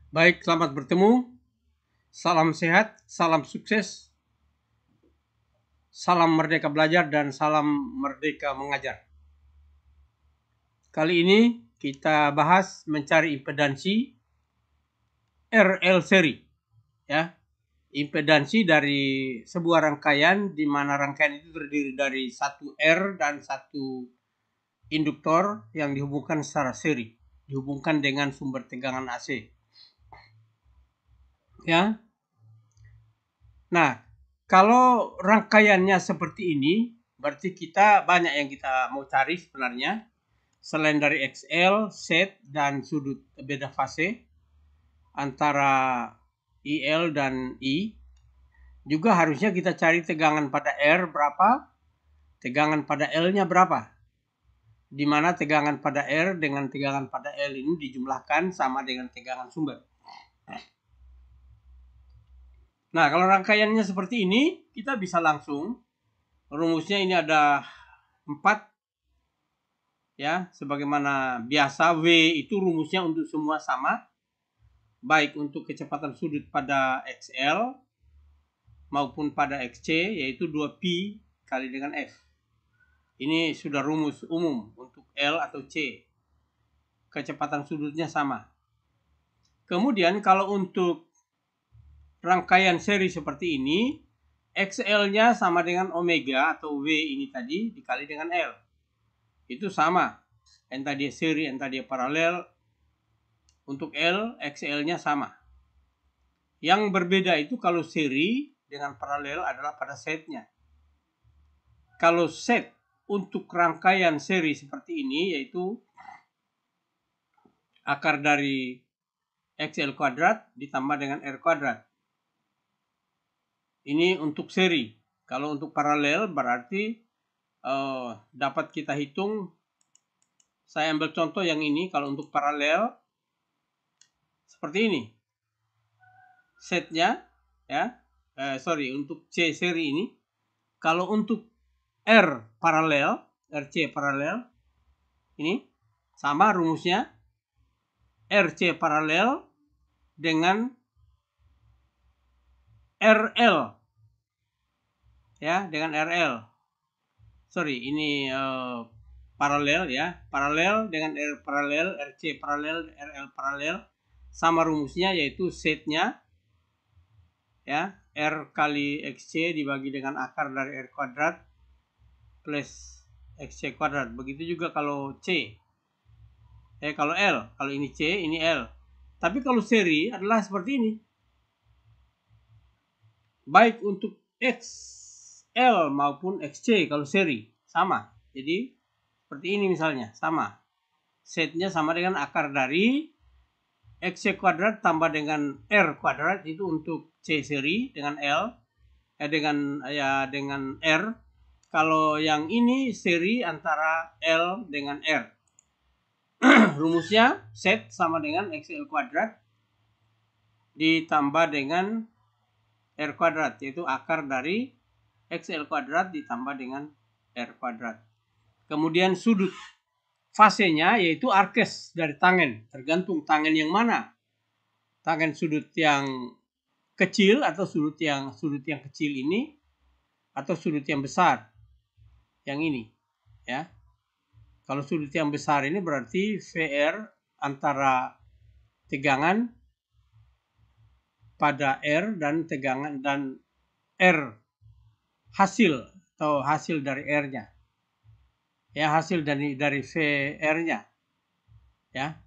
Baik, selamat bertemu. Salam sehat, salam sukses, salam merdeka belajar, dan salam merdeka mengajar. Kali ini kita bahas mencari impedansi RL seri. Ya, impedansi dari sebuah rangkaian di mana rangkaian itu terdiri dari satu R dan satu induktor yang dihubungkan secara seri, dihubungkan dengan sumber tegangan AC. Ya. Nah, kalau rangkaiannya seperti ini, berarti kita banyak yang kita mau cari sebenarnya. Selain dari XL, Z, dan sudut beda fase antara IL dan I, juga harusnya kita cari tegangan pada R berapa, tegangan pada L-nya berapa. Di mana tegangan pada R dengan tegangan pada L ini dijumlahkan sama dengan tegangan sumber. Nah, kalau rangkaiannya seperti ini, kita bisa langsung, rumusnya ini ada 4, ya, sebagaimana biasa. W itu rumusnya untuk semua sama, baik untuk kecepatan sudut pada XL maupun pada XC, yaitu 2pi kali dengan F. Ini sudah rumus umum untuk L atau C. Kecepatan sudutnya sama. Kemudian kalau untuk rangkaian seri seperti ini, XL-nya sama dengan omega atau W ini tadi dikali dengan L. Itu sama. Entah dia seri, entah dia paralel. Untuk L, XL-nya sama. Yang berbeda itu kalau seri dengan paralel adalah pada setnya. Kalau set untuk rangkaian seri seperti ini, yaitu akar dari XL kuadrat ditambah dengan R kuadrat. Ini untuk seri. Kalau untuk paralel berarti dapat kita hitung. Saya ambil contoh yang ini. Kalau untuk paralel seperti ini. Setnya, ya, untuk C seri ini. Kalau untuk R paralel, RC paralel, ini sama rumusnya. RC paralel dengan RL, ya, dengan RL. Ini paralel, ya, paralel dengan R paralel, RC paralel, RL paralel, sama rumusnya, yaitu setnya, ya, R kali XC dibagi dengan akar dari R kuadrat plus XC kuadrat. Begitu juga kalau C. Kalau L, kalau ini C, ini L. Tapi kalau seri adalah seperti ini. Baik untuk XL maupun XC kalau seri sama. Jadi seperti ini misalnya, sama. Setnya sama dengan akar dari XC kuadrat tambah dengan R kuadrat, itu untuk C seri dengan L, dengan R. Kalau yang ini seri antara L dengan R. Rumusnya set sama dengan XL kuadrat ditambah dengan R kuadrat, yaitu akar dari XL kuadrat ditambah dengan R kuadrat. Kemudian sudut fasenya yaitu arkes dari tangen, tergantung tangen yang mana. Tangen sudut yang kecil atau sudut yang kecil ini, atau sudut yang besar yang ini, ya. Kalau sudut yang besar ini berarti VR antara tegangan pada R dan tegangan dan R hasil atau hasil dari R-nya. Ya, hasil dari VR-nya. Ya.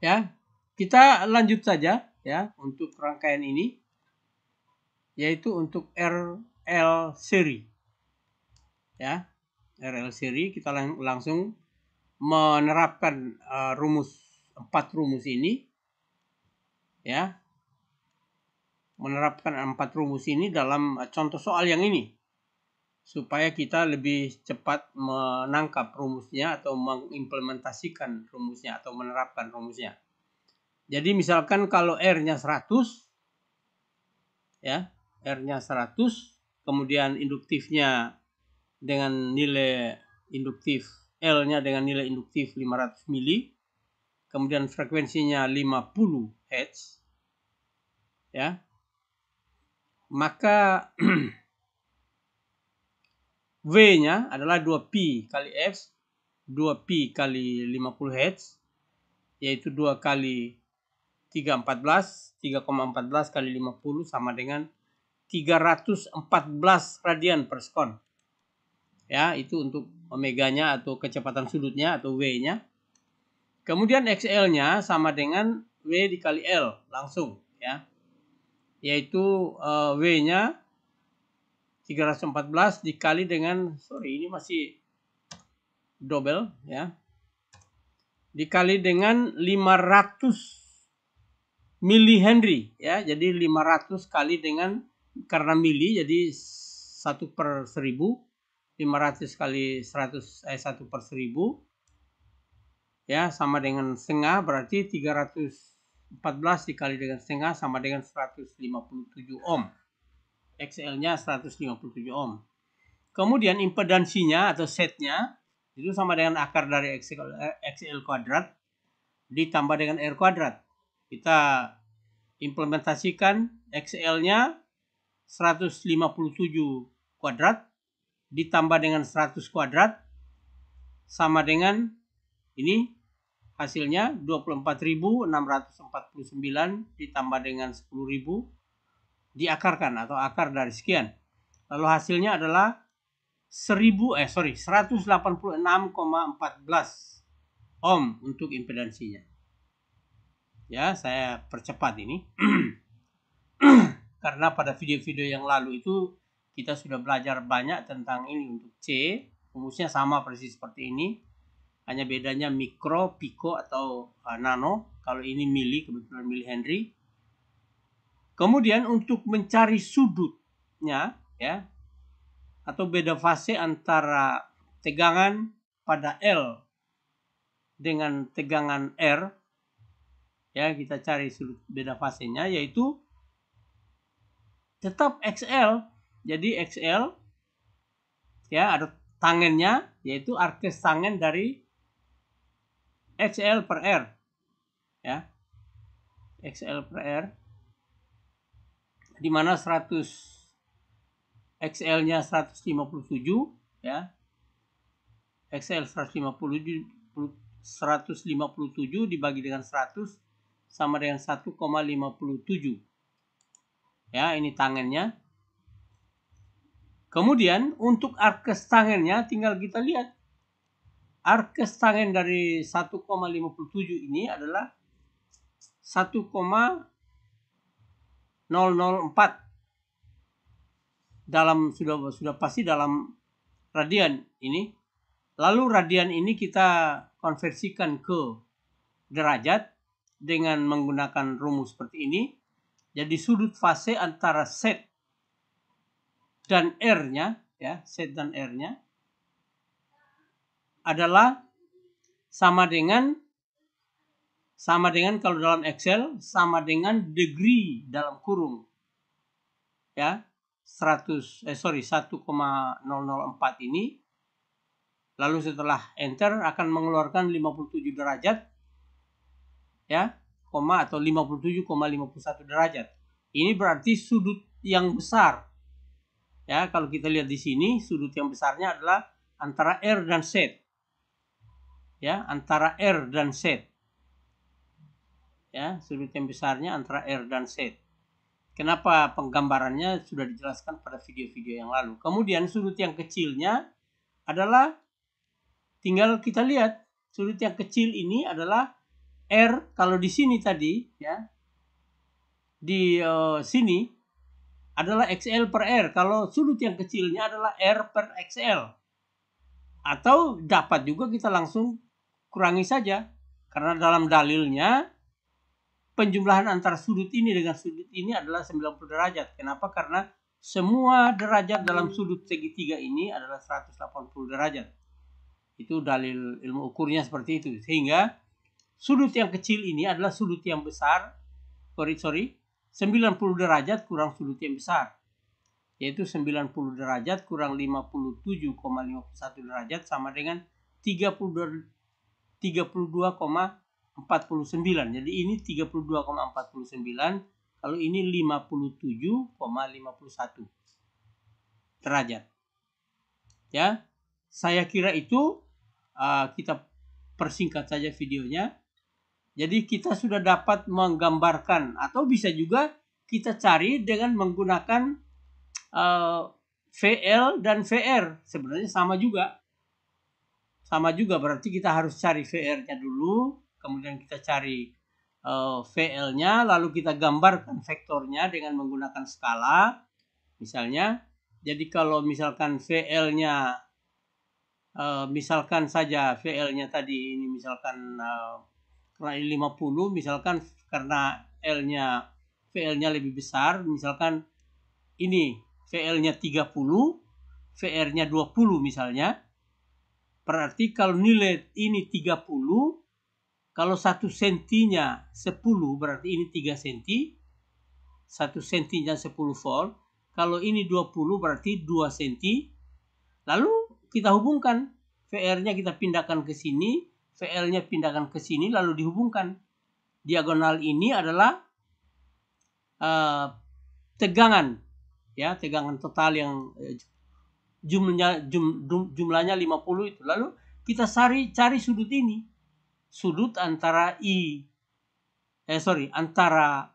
Ya, kita lanjut saja, ya, untuk rangkaian ini, yaitu untuk RL seri. Ya, RL seri kita langsung menerapkan 4 rumus ini, ya. Menerapkan 4 rumus ini dalam contoh soal yang ini, supaya kita lebih cepat menangkap rumusnya atau mengimplementasikan rumusnya atau menerapkan rumusnya. Jadi misalkan kalau R-nya 100, ya, R-nya 100, kemudian induktifnya dengan nilai induktif, L-nya dengan nilai induktif 500 mili, kemudian frekuensinya 50 Hz, ya, maka W-nya adalah 2pi kali F, 2pi kali 50 Hz, yaitu 2 kali 3,14 kali 50 sama dengan 314 radian per sekon. Ya, itu untuk omeganya atau kecepatan sudutnya atau W-nya. Kemudian XL-nya sama dengan W dikali L langsung, ya. Yaitu W-nya 314 dikali dengan, ini masih double, ya. Dikali dengan 500 millihenry, ya. Jadi 500 kali dengan, karena mili jadi 1/1000, 500 kali 100 1/1000, ya, sama dengan setengah, berarti 314 dikali dengan setengah sama dengan 157 ohm. XL-nya 157 ohm. Kemudian impedansinya atau setnya itu sama dengan akar dari XL kuadrat ditambah dengan R kuadrat. Kita implementasikan XL-nya 157 kuadrat ditambah dengan 100 kuadrat sama dengan ini hasilnya 24.649 ditambah dengan 10.000 diakarkan atau akar dari sekian. Lalu hasilnya adalah 186,14 ohm untuk impedansinya. Ya, saya percepat ini. Karena pada video-video yang lalu itu kita sudah belajar banyak tentang ini. Untuk C, rumusnya sama persis seperti ini. Hanya bedanya mikro, piko, atau nano. Kalau ini mili, kebetulan milihenry. Kemudian untuk mencari sudutnya, ya, atau beda fase antara tegangan pada L dengan tegangan R, ya, kita cari sudut beda fasenya, yaitu tetap XL. Jadi XL, ya, ada tangennya, yaitu arkes tangen dari XL per R, ya, XL per R, di mana 100 XL-nya 157, ya. XL 157 dibagi dengan 100 sama dengan 1,57. Ya, ini tangennya. Kemudian untuk arkes tangennya tinggal kita lihat. Arkes tangen dari 1,57 ini adalah 1,004. Dalam sudah pasti dalam radian ini. Lalu radian ini kita konversikan ke derajat dengan menggunakan rumus seperti ini. Jadi sudut fase antara set dan R-nya, ya, set dan R-nya adalah sama dengan kalau dalam Excel sama dengan degree dalam kurung, ya, 1,004 ini. Lalu setelah enter akan mengeluarkan 57 derajat, ya, koma atau 57,51 derajat. Ini berarti sudut yang besar. Ya, kalau kita lihat di sini sudut yang besarnya adalah antara R dan Z. Ya, antara R dan Z. Ya, sudut yang besarnya antara R dan Z. Kenapa penggambarannya sudah dijelaskan pada video-video yang lalu. Kemudian sudut yang kecilnya adalah, tinggal kita lihat, sudut yang kecil ini adalah R. Kalau di sini tadi, ya, di sini adalah XL per R. Kalau sudut yang kecilnya adalah R per XL. Atau dapat juga kita langsung kurangi saja. Karena dalam dalilnya penjumlahan antara sudut ini dengan sudut ini adalah 90 derajat. Kenapa? Karena semua derajat dalam sudut segitiga ini adalah 180 derajat. Itu dalil ilmu ukurnya seperti itu. Sehingga sudut yang kecil ini adalah sudut yang besar. 90 derajat kurang sudut yang besar. Yaitu 90 derajat kurang 57,51 derajat sama dengan 32,8 Jadi ini 32,49, kalau ini 57,51 derajat. Ya, saya kira itu kita persingkat saja videonya. Jadi kita sudah dapat menggambarkan, atau bisa juga kita cari dengan menggunakan VL dan VR. Sebenarnya sama juga. Sama juga, berarti kita harus cari VR-nya dulu, kemudian kita cari VL-nya, lalu kita gambarkan vektornya dengan menggunakan skala. Misalnya, jadi kalau misalkan VL-nya, misalkan saja VL-nya tadi ini misalkan karena 50, misalkan karena VL-nya lebih besar, misalkan ini VL-nya 30, VR-nya 20 misalnya. Berarti kalau nilai ini 30, kalau 1 sentinya 10, berarti ini 3 senti. 1 sentinya 10 volt. Kalau ini 20, berarti 2 senti. Lalu kita hubungkan. VR-nya kita pindahkan ke sini, VL-nya pindahkan ke sini, lalu dihubungkan. Diagonal ini adalah tegangan, ya, tegangan total yang jumlahnya 50 itu. Lalu kita cari sudut ini, sudut antara antara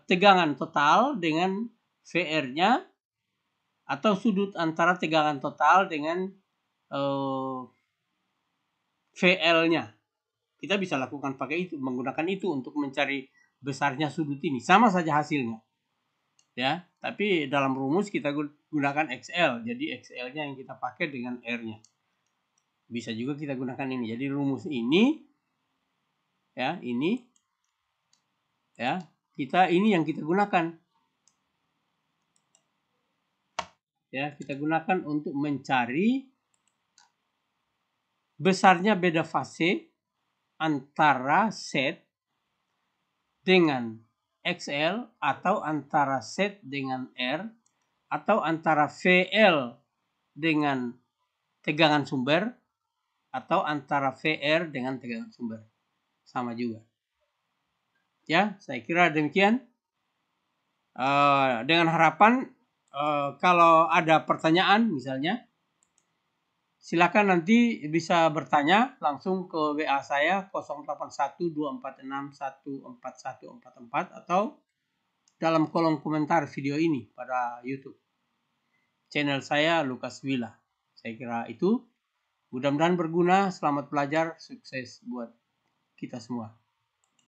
tegangan total dengan VR-nya, atau sudut antara tegangan total dengan VL-nya. Kita bisa lakukan pakai itu, menggunakan itu untuk mencari besarnya sudut ini. Sama saja hasilnya. Ya, tapi dalam rumus kita gunakan XL. Jadi XL-nya yang kita pakai dengan R-nya. Bisa juga kita gunakan ini. Jadi rumus ini, ya, ini, ya, ini yang kita gunakan. Ya, kita gunakan untuk mencari besarnya beda fase antara set dengan XL, atau antara set dengan R, atau antara VL dengan tegangan sumber, atau antara VR dengan tegangan sumber. Sama juga. Ya, saya kira demikian. Dengan harapan kalau ada pertanyaan misalnya, silakan nanti bisa bertanya langsung ke WA saya 081246141444 atau dalam kolom komentar video ini pada YouTube channel saya Lukas Willa. Saya kira itu. Mudah-mudahan berguna. Selamat belajar. Sukses buat kita semua.